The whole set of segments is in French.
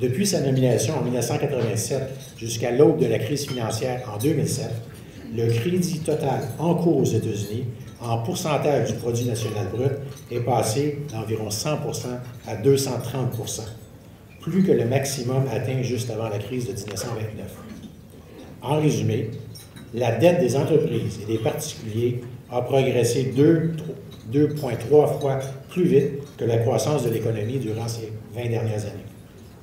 Depuis sa nomination en 1987 jusqu'à l'aube de la crise financière en 2007, le crédit total en cours aux États-Unis, en pourcentage du produit national brut, est passé d'environ 100 à 230 plus que le maximum atteint juste avant la crise de 1929. En résumé, la dette des entreprises et des particuliers a progressé 2,3 fois plus vite que la croissance de l'économie durant ces 20 dernières années.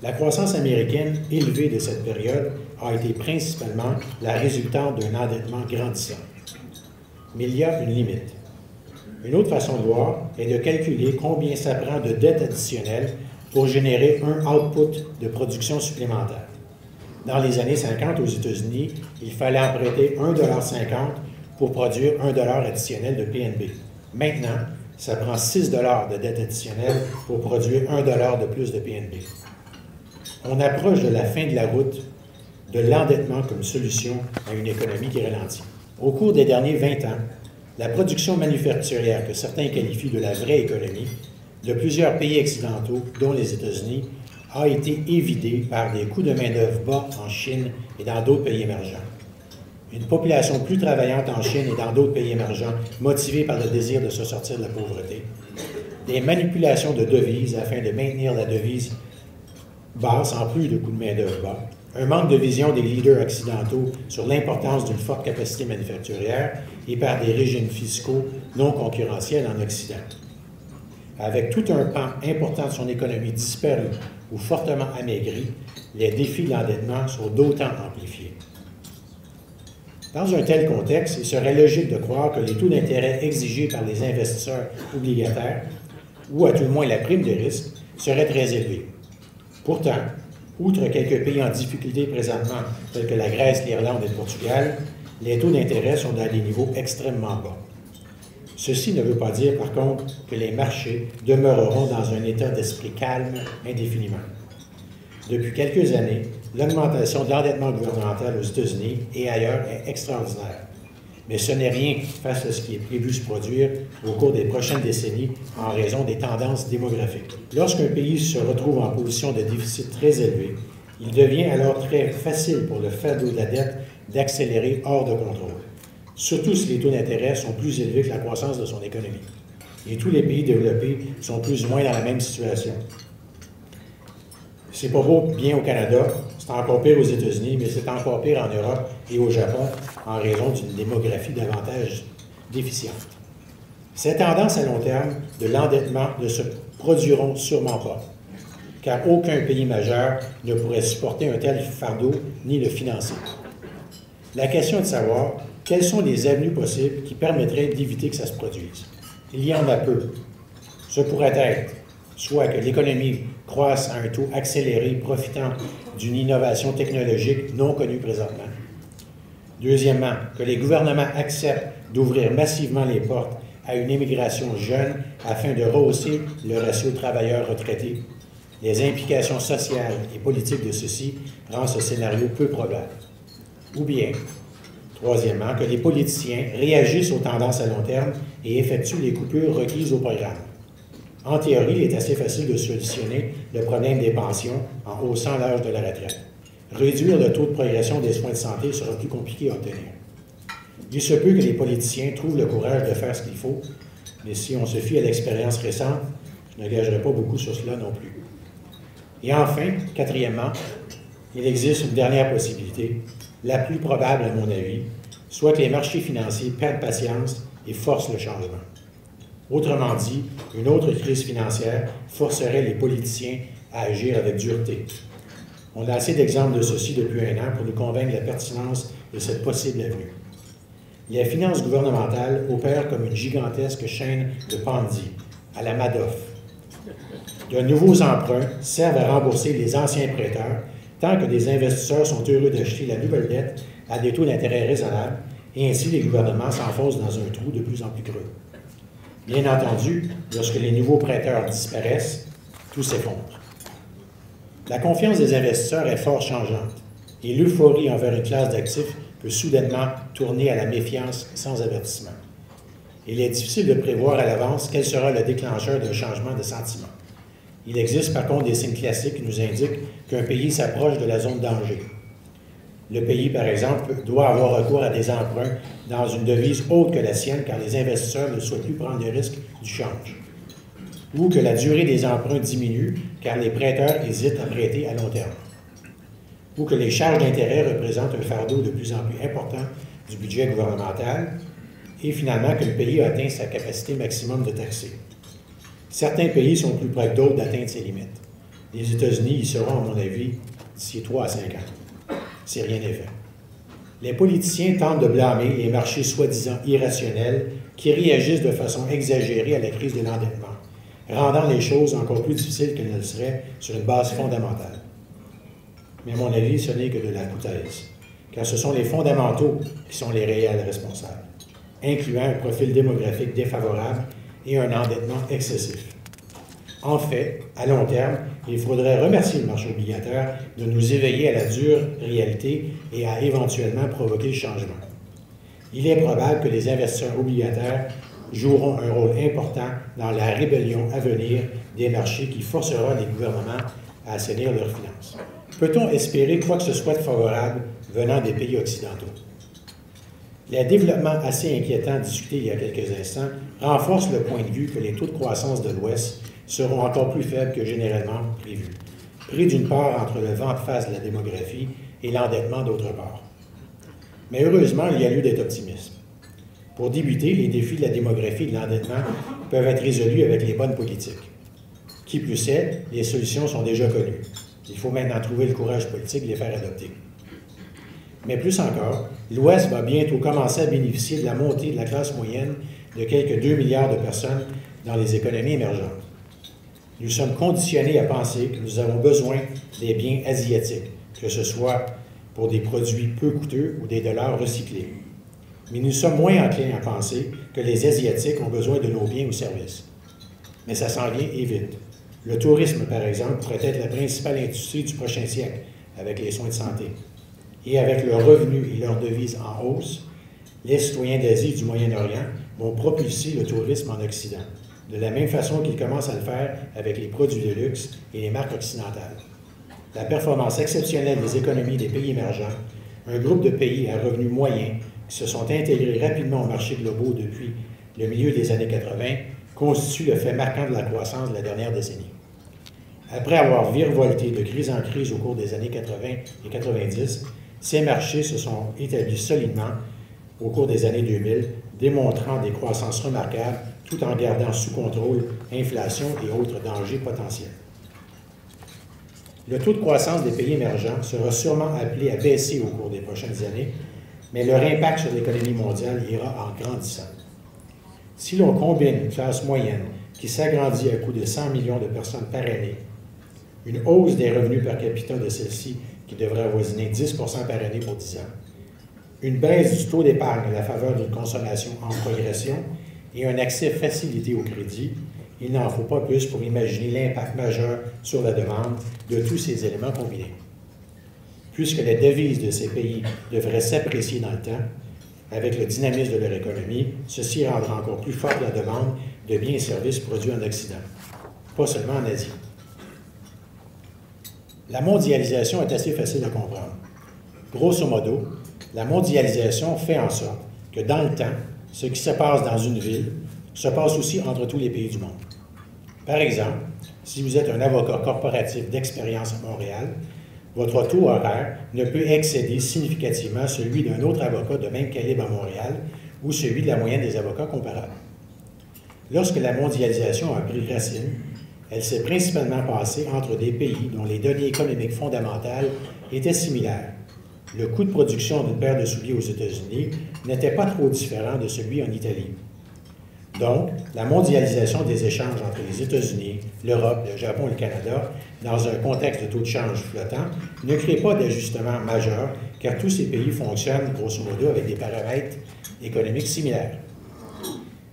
La croissance américaine élevée de cette période a été principalement la résultante d'un endettement grandissant. Mais il y a une limite. Une autre façon de voir est de calculer combien ça prend de dette additionnelle pour générer un output de production supplémentaire. Dans les années 50 aux États-Unis, il fallait emprunter 1,50 $ pour produire 1 $ additionnel de PNB. Maintenant, ça prend 6 $ de dette additionnelle pour produire 1 $ de plus de PNB. On approche de la fin de la route de l'endettement comme solution à une économie qui ralentit. Au cours des derniers 20 ans, la production manufacturière, que certains qualifient de la vraie économie, de plusieurs pays occidentaux, dont les États-Unis, a été évidée par des coûts de main-d'œuvre bas en Chine et dans d'autres pays émergents. Une population plus travaillante en Chine et dans d'autres pays émergents, motivée par le désir de se sortir de la pauvreté. Des manipulations de devises afin de maintenir la devise basse en plus de coûts de main-d'œuvre bas. Un manque de vision des leaders occidentaux sur l'importance d'une forte capacité manufacturière et par des régimes fiscaux non concurrentiels en Occident. Avec tout un pan important de son économie disparu ou fortement amaigri, les défis de l'endettement sont d'autant amplifiés. Dans un tel contexte, il serait logique de croire que les taux d'intérêt exigés par les investisseurs obligataires, ou à tout le moins la prime de risque, seraient très élevés. Pourtant, outre quelques pays en difficulté présentement, tels que la Grèce, l'Irlande et le Portugal, les taux d'intérêt sont dans des niveaux extrêmement bas. Ceci ne veut pas dire, par contre, que les marchés demeureront dans un état d'esprit calme indéfiniment. Depuis quelques années, l'augmentation de l'endettement gouvernemental aux États-Unis et ailleurs est extraordinaire. Mais ce n'est rien face à ce qui est prévu se produire au cours des prochaines décennies en raison des tendances démographiques. Lorsqu'un pays se retrouve en position de déficit très élevé, il devient alors très facile pour le fardeau de la dette d'accélérer hors de contrôle, surtout si les taux d'intérêt sont plus élevés que la croissance de son économie. Et tous les pays développés sont plus ou moins dans la même situation. C'est pas beau bien au Canada, c'est encore pire aux États-Unis, mais c'est encore pire en Europe et au Japon en raison d'une démographie davantage déficiente. Ces tendances à long terme de l'endettement ne se produiront sûrement pas, car aucun pays majeur ne pourrait supporter un tel fardeau ni le financer. La question est de savoir quelles sont les avenues possibles qui permettraient d'éviter que ça se produise. Il y en a peu. Ce pourrait être soit que l'économie croisse à un taux accéléré profitant d'une innovation technologique non connue présentement. Deuxièmement, que les gouvernements acceptent d'ouvrir massivement les portes à une immigration jeune afin de rehausser le ratio travailleurs-retraités. Les implications sociales et politiques de ceci rendent ce scénario peu probable. Ou bien, troisièmement, que les politiciens réagissent aux tendances à long terme et effectuent les coupures requises au programme. En théorie, il est assez facile de solutionner le problème des pensions en haussant l'âge de la retraite. Réduire le taux de progression des soins de santé sera plus compliqué à obtenir. Il se peut que les politiciens trouvent le courage de faire ce qu'il faut, mais si on se fie à l'expérience récente, je ne gagerai pas beaucoup sur cela non plus. Et enfin, quatrièmement, il existe une dernière possibilité, la plus probable à mon avis, soit que les marchés financiers perdent patience et forcent le changement. Autrement dit, une autre crise financière forcerait les politiciens à agir avec dureté. On a assez d'exemples de ceci depuis un an pour nous convaincre de la pertinence de cette possible avenue. Les finances gouvernementales opèrent comme une gigantesque chaîne de Ponzi, à la Madoff. De nouveaux emprunts servent à rembourser les anciens prêteurs, tant que des investisseurs sont heureux d'acheter la nouvelle dette à des taux d'intérêt raisonnables, et ainsi les gouvernements s'enfoncent dans un trou de plus en plus creux. Bien entendu, lorsque les nouveaux prêteurs disparaissent, tout s'effondre. La confiance des investisseurs est fort changeante, et l'euphorie envers une classe d'actifs peut soudainement tourner à la méfiance sans avertissement. Il est difficile de prévoir à l'avance quel sera le déclencheur d'un changement de sentiment. Il existe par contre des signes classiques qui nous indiquent qu'un pays s'approche de la zone danger. Le pays, par exemple, doit avoir recours à des emprunts dans une devise autre que la sienne car les investisseurs ne souhaitent plus prendre le risque du change. Ou que la durée des emprunts diminue car les prêteurs hésitent à prêter à long terme. Ou que les charges d'intérêt représentent un fardeau de plus en plus important du budget gouvernemental. Et finalement, que le pays a atteint sa capacité maximum de taxer. Certains pays sont plus près que d'autres d'atteindre ces limites. Les États-Unis y seront, à mon avis, d'ici 3 à 5 ans. Si rien n'est fait. Les politiciens tentent de blâmer les marchés soi-disant irrationnels qui réagissent de façon exagérée à la crise de l'endettement, rendant les choses encore plus difficiles qu'elles ne le seraient sur une base fondamentale. Mais à mon avis, ce n'est que de la foutaise, car ce sont les fondamentaux qui sont les réels responsables, incluant un profil démographique défavorable et un endettement excessif. En fait, à long terme, il faudrait remercier le marché obligataire de nous éveiller à la dure réalité et à éventuellement provoquer le changement. Il est probable que les investisseurs obligataires joueront un rôle important dans la rébellion à venir des marchés qui forcera les gouvernements à assainir leurs finances. Peut-on espérer quoi que ce soit de favorable venant des pays occidentaux? Le développement assez inquiétant discuté il y a quelques instants renforce le point de vue que les taux de croissance de l'Ouest seront encore plus faibles que généralement prévus, pris d'une part entre le vent de face de la démographie et l'endettement d'autre part. Mais heureusement, il y a lieu d'être optimiste. Pour débuter, les défis de la démographie et de l'endettement peuvent être résolus avec les bonnes politiques. Qui plus est, les solutions sont déjà connues. Il faut maintenant trouver le courage politique de les faire adopter. Mais plus encore, l'Ouest va bientôt commencer à bénéficier de la montée de la classe moyenne de quelques 2 milliards de personnes dans les économies émergentes. Nous sommes conditionnés à penser que nous avons besoin des biens asiatiques, que ce soit pour des produits peu coûteux ou des dollars recyclés. Mais nous sommes moins enclins à penser que les Asiatiques ont besoin de nos biens ou services. Mais ça s'en vient et vite. Le tourisme, par exemple, pourrait être la principale industrie du prochain siècle, avec les soins de santé. Et avec leurs revenus et leurs devises en hausse, les citoyens d'Asie et du Moyen-Orient vont propulser le tourisme en Occident, de la même façon qu'ils commencent à le faire avec les produits de luxe et les marques occidentales. La performance exceptionnelle des économies des pays émergents, un groupe de pays à revenus moyens qui se sont intégrés rapidement aux marchés globaux depuis le milieu des années 80, constitue le fait marquant de la croissance de la dernière décennie. Après avoir virevolté de crise en crise au cours des années 80 et 90, ces marchés se sont établis solidement au cours des années 2000, démontrant des croissances remarquables tout en gardant sous contrôle inflation et autres dangers potentiels. Le taux de croissance des pays émergents sera sûrement appelé à baisser au cours des prochaines années, mais leur impact sur l'économie mondiale ira en grandissant. Si l'on combine une classe moyenne qui s'agrandit à coût de 100 millions de personnes par année, une hausse des revenus per capita de celle-ci qui devrait avoisiner 10 par année pour 10 ans, une baisse du taux d'épargne à la faveur d'une consommation en progression et un accès facilité au crédit, il n'en faut pas plus pour imaginer l'impact majeur sur la demande de tous ces éléments combinés. Puisque la devise de ces pays devrait s'apprécier dans le temps, avec le dynamisme de leur économie, ceci rendra encore plus forte la demande de biens et services produits en Occident, pas seulement en Asie. La mondialisation est assez facile à comprendre. Grosso modo, la mondialisation fait en sorte que dans le temps, ce qui se passe dans une ville se passe aussi entre tous les pays du monde. Par exemple, si vous êtes un avocat corporatif d'expérience à Montréal, votre taux horaire ne peut excéder significativement celui d'un autre avocat de même calibre à Montréal ou celui de la moyenne des avocats comparables. Lorsque la mondialisation a pris racine, elle s'est principalement passée entre des pays dont les données économiques fondamentales étaient similaires. Le coût de production d'une paire de souliers aux États-Unis n'était pas trop différent de celui en Italie. Donc, la mondialisation des échanges entre les États-Unis, l'Europe, le Japon et le Canada, dans un contexte de taux de change flottant, ne crée pas d'ajustement majeur, car tous ces pays fonctionnent, grosso modo, avec des paramètres économiques similaires.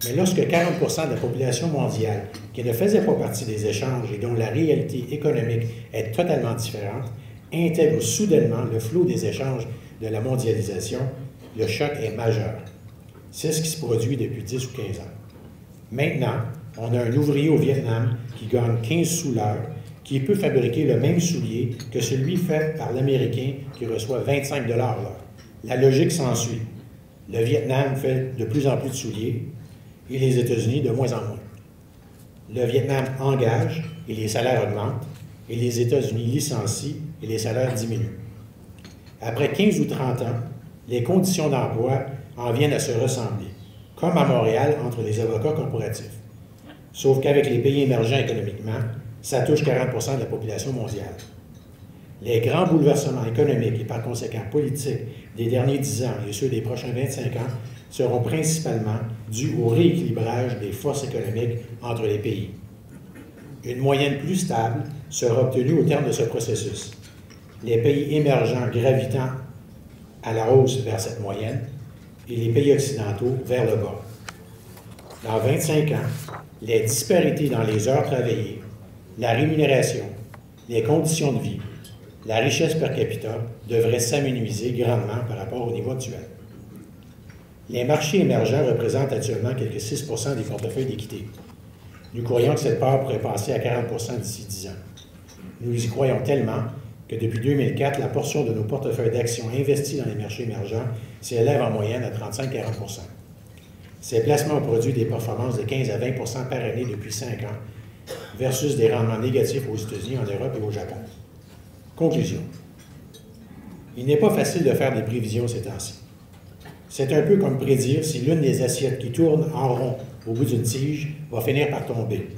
Mais lorsque 40 de la population mondiale, qui ne faisait pas partie des échanges et dont la réalité économique est totalement différente, intègre soudainement le flot des échanges de la mondialisation, le choc est majeur. C'est ce qui se produit depuis 10 ou 15 ans. Maintenant, On a un ouvrier au Vietnam qui gagne 15 sous l'heure, qui peut fabriquer le même soulier que celui fait par l'Américain qui reçoit 25 $ l'heure. La logique s'ensuit. Le Vietnam fait de plus en plus de souliers et les États-Unis de moins en moins. Le Vietnam engage et les salaires augmentent, et les États-Unis licencient et les salaires diminuent. Après 15 ou 30 ans, les conditions d'emploi en viennent à se ressembler, comme à Montréal entre les avocats corporatifs. Sauf qu'avec les pays émergents économiquement, ça touche 40 % de la population mondiale. Les grands bouleversements économiques et par conséquent politiques des derniers 10 ans et ceux des prochains 25 ans seront principalement dus au rééquilibrage des forces économiques entre les pays. Une moyenne plus stable sera obtenue au terme de ce processus. Les pays émergents gravitant à la hausse vers cette moyenne et les pays occidentaux vers le bas. Dans 25 ans, les disparités dans les heures travaillées, la rémunération, les conditions de vie, la richesse per capita devraient s'amenuiser grandement par rapport au niveau actuel. Les marchés émergents représentent actuellement quelques 6 % des portefeuilles d'équité. Nous croyons que cette part pourrait passer à 40 % d'ici 10 ans. Nous y croyons tellement que depuis 2004, la portion de nos portefeuilles d'actions investis dans les marchés émergents s'élève en moyenne à 35-40 %. Ces placements ont produit des performances de 15 à 20 % par année depuis 5 ans, versus des rendements négatifs aux États-Unis, en Europe et au Japon. Conclusion. Il n'est pas facile de faire des prévisions ces temps-ci. C'est un peu comme prédire si l'une des assiettes qui tourne en rond au bout d'une tige va finir par tomber.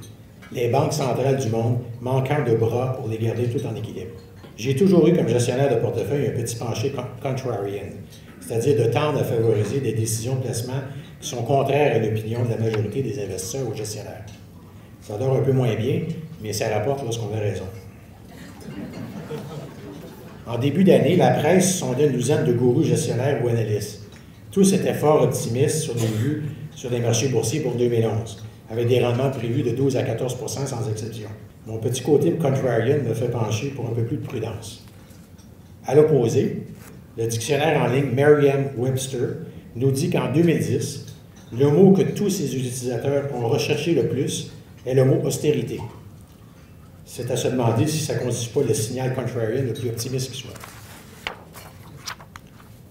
Les banques centrales du monde manquant de bras pour les garder tout en équilibre. J'ai toujours eu comme gestionnaire de portefeuille un petit penché contrarian, c'est-à-dire de tendre à favoriser des décisions de placement qui sont contraires à l'opinion de la majorité des investisseurs ou gestionnaires. Ça dort un peu moins bien, mais ça rapporte lorsqu'on a raison. En début d'année, la presse sondait une douzaine de gourous gestionnaires ou analystes. Tous étaient fort optimistes sur les vues sur les marchés boursiers pour 2011, avec des rendements prévus de 12 à 14 % sans exception. Mon petit côté contrarian me fait pencher pour un peu plus de prudence. À l'opposé, le dictionnaire en ligne Merriam-Webster nous dit qu'en 2010, le mot que tous ses utilisateurs ont recherché le plus est le mot austérité. C'est à se demander si ça ne constitue pas le signal contrarian le plus optimiste qui soit.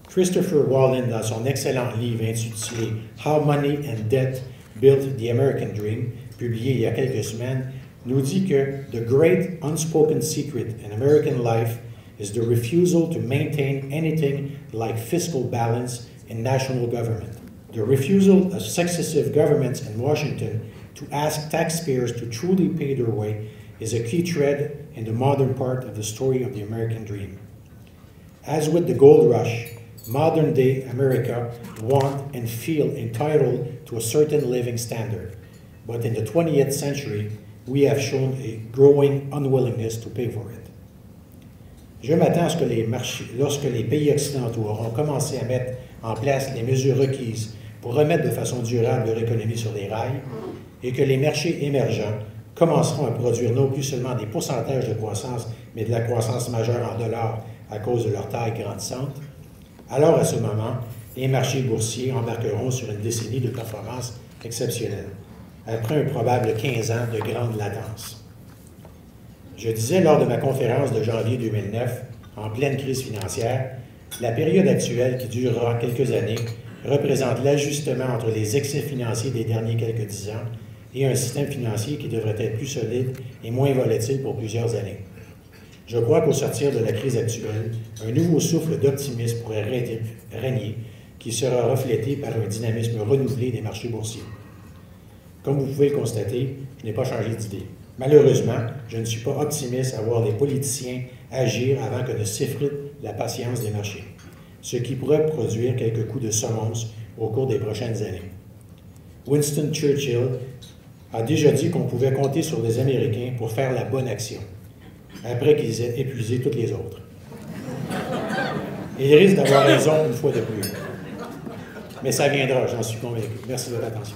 Christopher Wallen, dans son excellent livre intitulé How Money and Debt Built the American Dream, publié il y a quelques semaines, nous dit que The Great Unspoken Secret in American Life is the refusal to maintain anything like fiscal balance in national government. The refusal of successive governments in Washington to ask taxpayers to truly pay their way is a key thread in the modern part of the story of the American dream. As with the gold rush, modern-day America want and feel entitled to a certain living standard. But in the 20th century, we have shown a growing unwillingness to pay for it. Je m'attends à ce que lorsque les pays occidentaux auront commencé à mettre en place les mesures requises pour remettre de façon durable leur économie sur les rails, et que les marchés émergents commenceront à produire non plus seulement des pourcentages de croissance, mais de la croissance majeure en dollars à cause de leur taille grandissante, alors à ce moment, les marchés boursiers embarqueront sur une décennie de performance exceptionnelle, après un probable 15 ans de grande latence. Je disais lors de ma conférence de janvier 2009, en pleine crise financière, la période actuelle, qui durera quelques années, représente l'ajustement entre les excès financiers des derniers quelques 10 ans et un système financier qui devrait être plus solide et moins volatile pour plusieurs années. Je crois qu'au sortir de la crise actuelle, un nouveau souffle d'optimisme pourrait régner, qui sera reflété par un dynamisme renouvelé des marchés boursiers. Comme vous pouvez le constater, je n'ai pas changé d'idée. Malheureusement, je ne suis pas optimiste à voir les politiciens agir avant que ne s'effrite la patience des marchés, ce qui pourrait produire quelques coups de semonce au cours des prochaines années. Winston Churchill a déjà dit qu'on pouvait compter sur les Américains pour faire la bonne action, après qu'ils aient épuisé toutes les autres. Et il risque d'avoir raison une fois de plus. Mais ça viendra, j'en suis convaincu. Merci de votre attention.